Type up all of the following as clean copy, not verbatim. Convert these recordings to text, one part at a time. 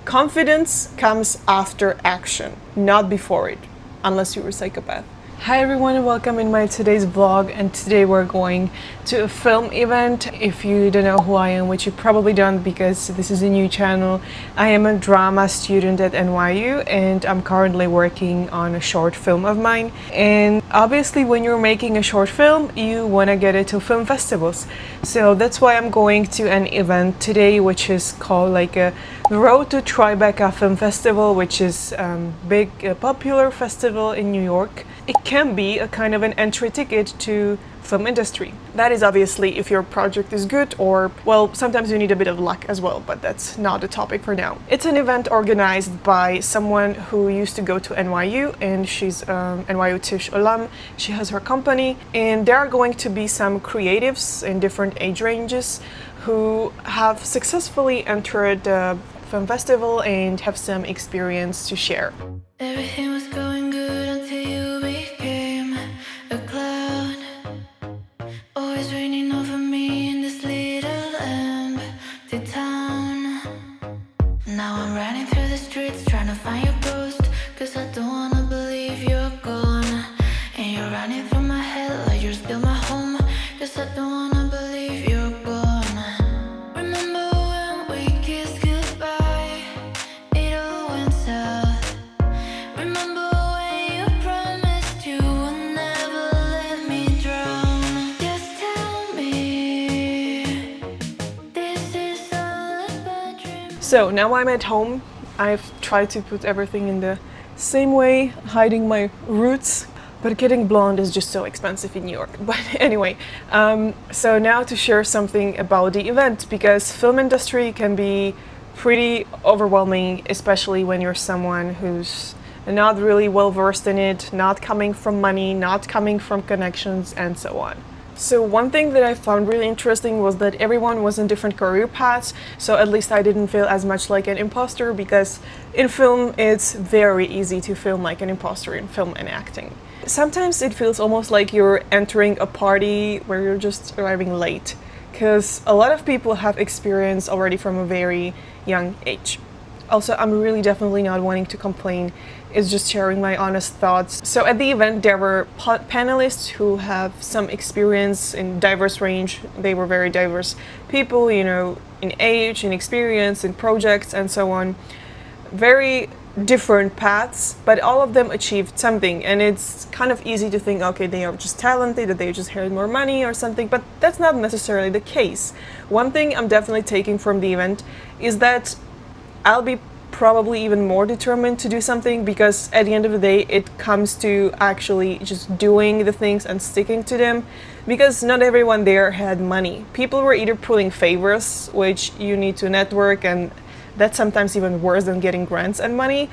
Confidence comes after action, not before it, unless you're a psychopath. Hi everyone and welcome in my today's vlog, and today we're going to a film event. If you don't know who I am, which you probably don't because this is a new channel, I am a drama student at NYU and I'm currently working on a short film of mine. And obviously when you're making a short film, you want to get it to film festivals. So that's why I'm going to an event today, which is called like a Road to Tribeca Film Festival, which is big popular festival in New York. It can be a kind of an entry ticket to film industry. That is obviously if your project is good, or well, sometimes you need a bit of luck as well, but that's not the topic for now. It's an event organized by someone who used to go to NYU, and she's NYU Tisch alum. She has her company, and there are going to be some creatives in different age ranges who have successfully entered the film festival and have some experience to share. Everything was going good until you became a cloud. Always raining over me in this little empty town. Now I'm running through the streets trying to find your ghost, cause I don't wanna believe you're gone. And you're running through my head like you're still my home, cause I don't wanna believe you're gone. Remember when we kissed goodbye? It all went south. Remember when you promised you would never let me drown? Just tell me this is all a bad dream. So now I'm at home. I've tried to put everything in the same way, hiding my roots, but getting blonde is just so expensive in New York. But anyway, so now to share something about the event, because film industry can be pretty overwhelming, especially when you're someone who's not really well versed in it, not coming from money, not coming from connections, and so on. So one thing that I found really interesting was that everyone was in different career paths, so at least I didn't feel as much like an imposter, because in film it's very easy to film like an imposter in film and acting. Sometimes it feels almost like you're entering a party where you're just arriving late, because a lot of people have experience already from a very young age. Also, I'm really definitely not wanting to complain, it's just sharing my honest thoughts. So at the event there were panelists who have some experience in diverse range. They were very diverse people, you know, in age, in experience, in projects, and so on. Very different paths, but all of them achieved something, and it's kind of easy to think, okay, they are just talented, that they just had more money or something, but that's not necessarily the case. One thing I'm definitely taking from the event is that I'll be probably even more determined to do something, because at the end of the day it comes to actually just doing the things and sticking to them, because not everyone there had money. People were either pulling favors, which you need to network, and that's sometimes even worse than getting grants and money,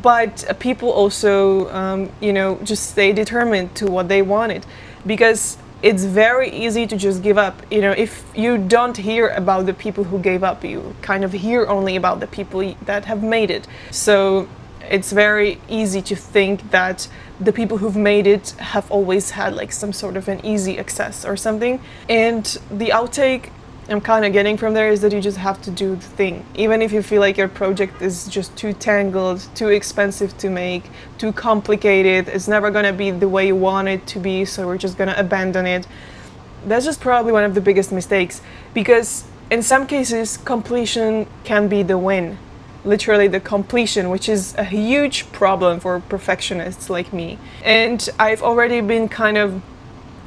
but people also you know, just stay determined to what they wanted, because it's very easy to just give up. You know, if you don't hear about the people who gave up, you kind of hear only about the people that have made it. So it's very easy to think that the people who've made it have always had like some sort of an easy access or something. And the outtake I'm kind of getting from there is that you just have to do the thing. Even if you feel like your project is just too tangled, too expensive to make, too complicated, it's never gonna be the way you want it to be, so we're just gonna abandon it. That's just probably one of the biggest mistakes, because in some cases completion can be the win. Literally the completion, which is a huge problem for perfectionists like me. And I've already been kind of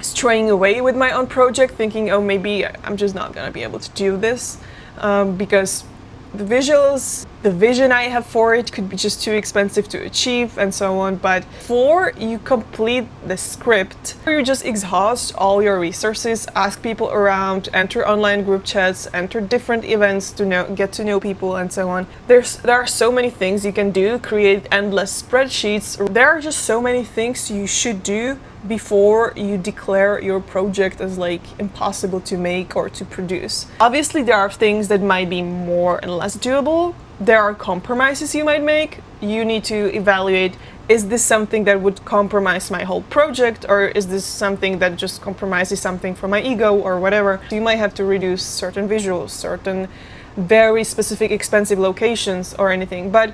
straying away with my own project, thinking, oh, maybe I'm just not gonna be able to do this, because the visuals, the vision I have for it could be just too expensive to achieve, and so on. But before you complete the script, you just exhaust all your resources, ask people around, enter online group chats, enter different events to get to know people, and so on. There are so many things you can do, create endless spreadsheets. There are just so many things you should do before you declare your project as like impossible to make or to produce. Obviously there are things that might be more and less doable. There are compromises you might make. You need to evaluate, is this something that would compromise my whole project, or is this something that just compromises something for my ego or whatever. You might have to reduce certain visuals, certain very specific expensive locations or anything. But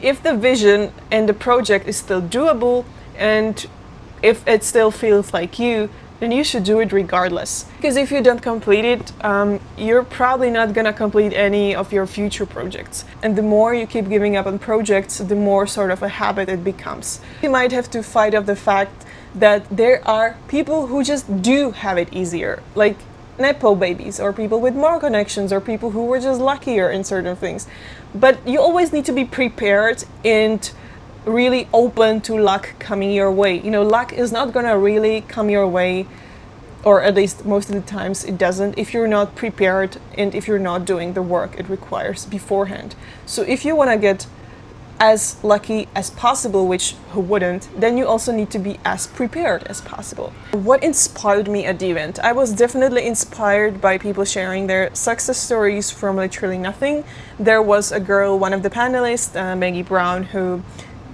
if the vision and the project is still doable, and if it still feels like you, then you should do it regardless. Because if you don't complete it, you're probably not gonna complete any of your future projects. And the more you keep giving up on projects, the more sort of a habit it becomes. You might have to fight off the fact that there are people who just do have it easier, like Nepo babies, or people with more connections, or people who were just luckier in certain things. But you always need to be prepared and really open to luck coming your way. You know, luck is not gonna really come your way, or at least most of the times it doesn't, if you're not prepared and if you're not doing the work it requires beforehand. So if you want to get as lucky as possible, which who wouldn't, then you also need to be as prepared as possible. What inspired me at the event? I was definitely inspired by people sharing their success stories from literally nothing. There was a girl, one of the panelists, Maggie Brown, who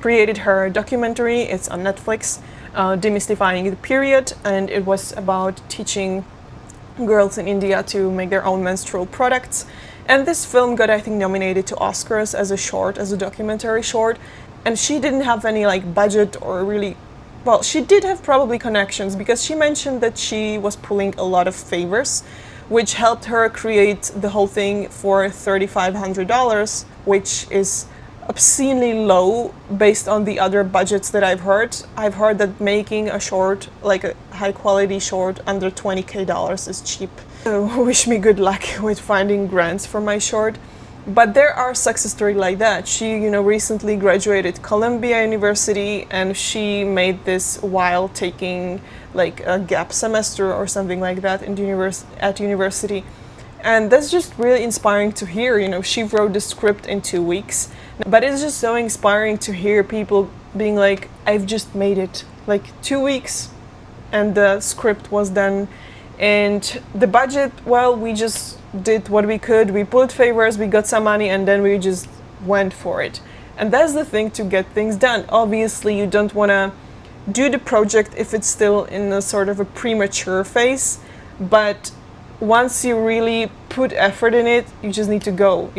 created her documentary. It's on Netflix, Demystifying the Period, and it was about teaching girls in India to make their own menstrual products. And this film got, I think, nominated to Oscars as a short, as a documentary short. And she didn't have any like budget or really, well, she did have probably connections, because she mentioned that she was pulling a lot of favors, which helped her create the whole thing for $3,500, which is obscenely low based on the other budgets that I've heard. I've heard that making a short, like a high quality short, under $20,000 is cheap. So wish me good luck with finding grants for my short. But there are success stories like that. She, recently graduated Columbia University, and she made this while taking like a gap semester or something like that in at university. And that's just really inspiring to hear. She wrote the script in 2 weeks. But it's just so inspiring to hear people being like, I've just made it. Like 2 weeks and the script was done. And the budget, well, we just did what we could. We pulled favors, we got some money, and then we just went for it. And that's the thing to get things done. Obviously, you don't want to do the project if it's still in a sort of a premature phase. But once you really put effort in it, you just need to go.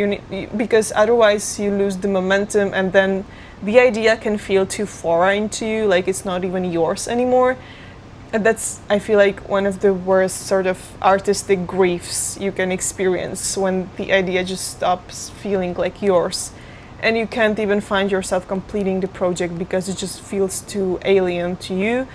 Because otherwise you lose the momentum, and then the idea can feel too foreign to you, like it's not even yours anymore. And that's, I feel like, one of the worst sort of artistic griefs you can experience, when the idea just stops feeling like yours. And you can't even find yourself completing the project because it just feels too alien to you.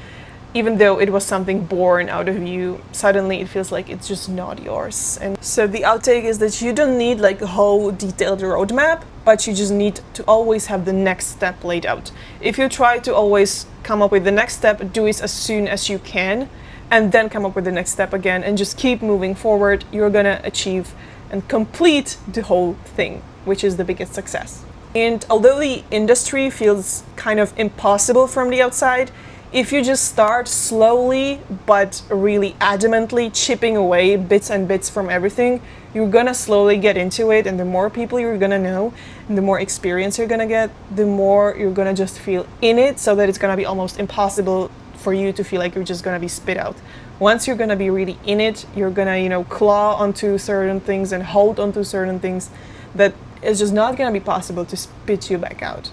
Even though it was something born out of you, suddenly it feels like it's just not yours. And so the outtake is that you don't need like a whole detailed roadmap, but you just need to always have the next step laid out. If you try to always come up with the next step, do it as soon as you can, and then come up with the next step again, and just keep moving forward, you're gonna achieve and complete the whole thing, which is the biggest success. And although the industry feels kind of impossible from the outside, if you just start slowly but really adamantly chipping away bits and bits from everything, you're gonna slowly get into it, and the more people you're gonna know, and the more experience you're gonna get, the more you're gonna just feel in it, so that it's gonna be almost impossible for you to feel like you're just gonna be spit out. Once you're gonna be really in it, you're gonna, claw onto certain things and hold onto certain things that it's just not gonna be possible to spit you back out.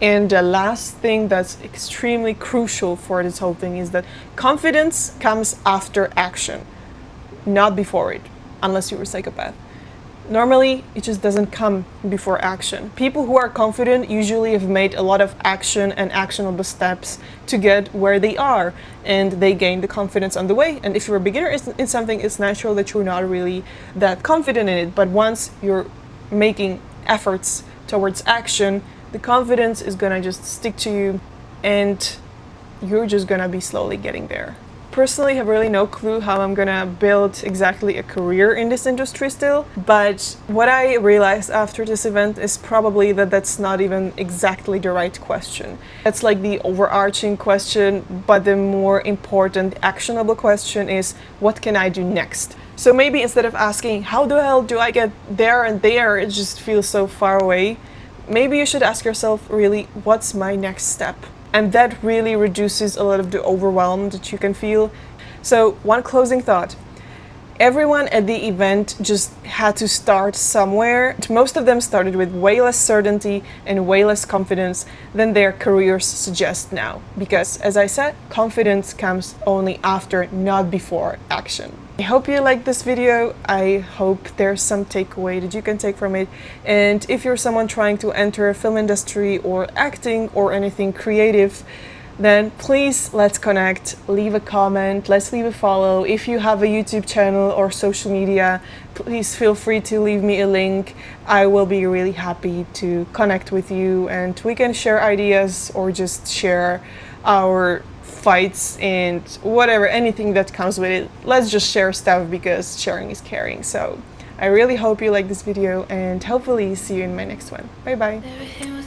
And the last thing that's extremely crucial for this whole thing is that confidence comes after action, not before it, unless you're a psychopath. Normally, it just doesn't come before action. People who are confident usually have made a lot of action and actionable steps to get where they are, and they gain the confidence on the way. And if you're a beginner in something, it's natural that you're not really that confident in it. But once you're making efforts towards action, the confidence is gonna just stick to you, and you're just gonna be slowly getting there. Personally, I have really no clue how I'm gonna build exactly a career in this industry still, but what I realized after this event is probably that that's not even exactly the right question. It's like the overarching question, but the more important, actionable question is, what can I do next? So maybe instead of asking, how the hell do I get there and there, it just feels so far away, maybe you should ask yourself, really, what's my next step? And that really reduces a lot of the overwhelm that you can feel. So one closing thought. Everyone at the event just had to start somewhere. Most of them started with way less certainty and way less confidence than their careers suggest now. Because, as I said, confidence comes only after, not before action. I hope you liked this video. I hope there's some takeaway that you can take from it. And if you're someone trying to enter a film industry or acting or anything creative, then please let's connect, leave a comment, let's leave a follow. If you have a YouTube channel or social media, please feel free to leave me a link. I will be really happy to connect with you and we can share ideas or just share our fights and whatever, anything that comes with it. Let's just share stuff because sharing is caring. So I really hope you like this video and hopefully see you in my next one. Bye bye. Everything